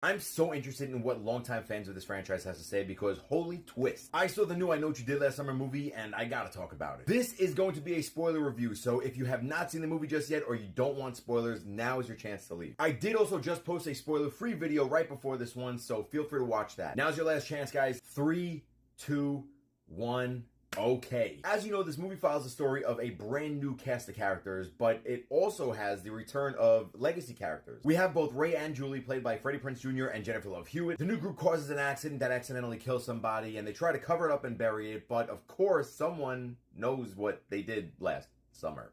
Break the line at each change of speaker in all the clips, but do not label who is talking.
I'm so interested in what longtime fans of this franchise has to say because holy twist. I saw the new I Know What You Did Last Summer movie and I gotta talk about it. This is going to be a spoiler review, so if you have not seen the movie just yet or you don't want spoilers, now is your chance to leave. I did also just post a spoiler-free video right before this one, so feel free to watch that. Now's your last chance, guys. 3, 2, 1... Okay. As you know, this movie follows the story of a brand new cast of characters, but it also has the return of legacy characters. We have both Ray and Julie, played by Freddie Prinze Jr. and Jennifer Love Hewitt. The new group causes an accident that accidentally kills somebody, and they try to cover it up and bury it, but of course, someone knows what they did last summer.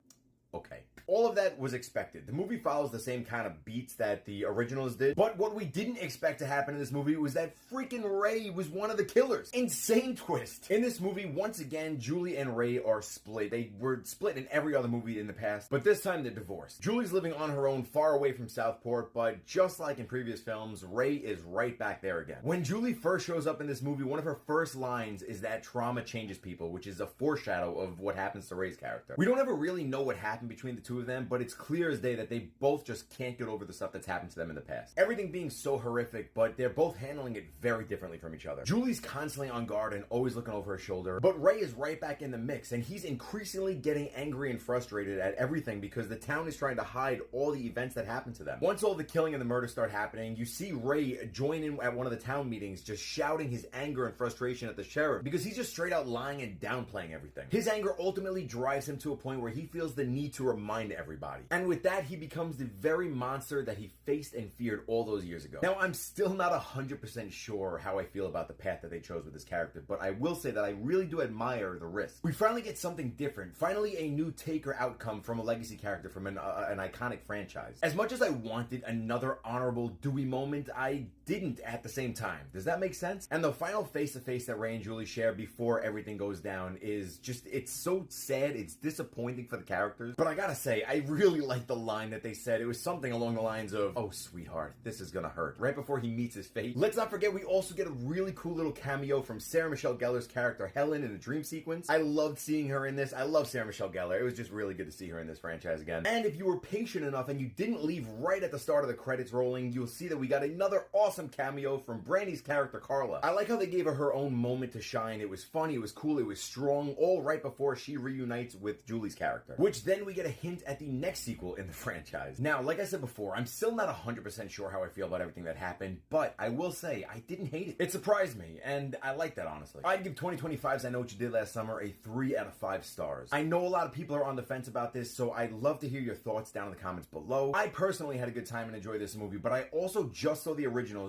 Okay. All of that was expected. The movie follows the same kind of beats that the originals did, but what we didn't expect to happen in this movie was that freaking Ray was one of the killers. Insane twist. In this movie, once again, Julie and Ray are split. They were split in every other movie in the past, but this time they're divorced. Julie's living on her own far away from Southport, but just like in previous films, Ray is right back there again. When Julie first shows up in this movie, one of her first lines is that trauma changes people, which is a foreshadow of what happens to Ray's character. We don't ever really know what happened between the two of them, but it's clear as day that they both just can't get over the stuff that's happened to them in the past. Everything being so horrific, but they're both handling it very differently from each other. Julie's constantly on guard and always looking over her shoulder, but Ray is right back in the mix, and he's increasingly getting angry and frustrated at everything because the town is trying to hide all the events that happened to them. Once all the killing and the murder start happening, you see Ray join in at one of the town meetings, just shouting his anger and frustration at the sheriff because he's just straight out lying and downplaying everything. His anger ultimately drives him to a point where he feels the need to remind everybody. And with that, he becomes the very monster that he faced and feared all those years ago. Now, I'm still not 100% sure how I feel about the path that they chose with this character, but I will say that I really do admire the risk. We finally get something different, finally a new take or outcome from a legacy character from an iconic franchise. As much as I wanted another honorable Dewey moment, I didn't at the same time. Does that make sense? And the final face-to-face that Ray and Julie share before everything goes down is just, it's so sad, it's disappointing for the characters, but I gotta say, I really like the line that they said. It was something along the lines of, "Oh, sweetheart, this is gonna hurt," right before he meets his fate. Let's not forget, we also get a really cool little cameo from Sarah Michelle Gellar's character, Helen, in the dream sequence. I loved seeing her in this. I love Sarah Michelle Gellar. It was just really good to see her in this franchise again. And if you were patient enough and you didn't leave right at the start of the credits rolling, you'll see that we got another awesome cameo from Brandy's character, Carla. I like how they gave her own moment to shine. It was funny, it was cool, it was strong, all right before she reunites with Julie's character. Which then we get a hint at the next sequel in the franchise. Now, like I said before, I'm still not 100% sure how I feel about everything that happened, but I will say I didn't hate it. It surprised me, and I like that, honestly. I'd give 2025's I Know What You Did Last Summer a 3 out of 5 stars. I know a lot of people are on the fence about this, so I'd love to hear your thoughts down in the comments below. I personally had a good time and enjoyed this movie, but I also just saw the originals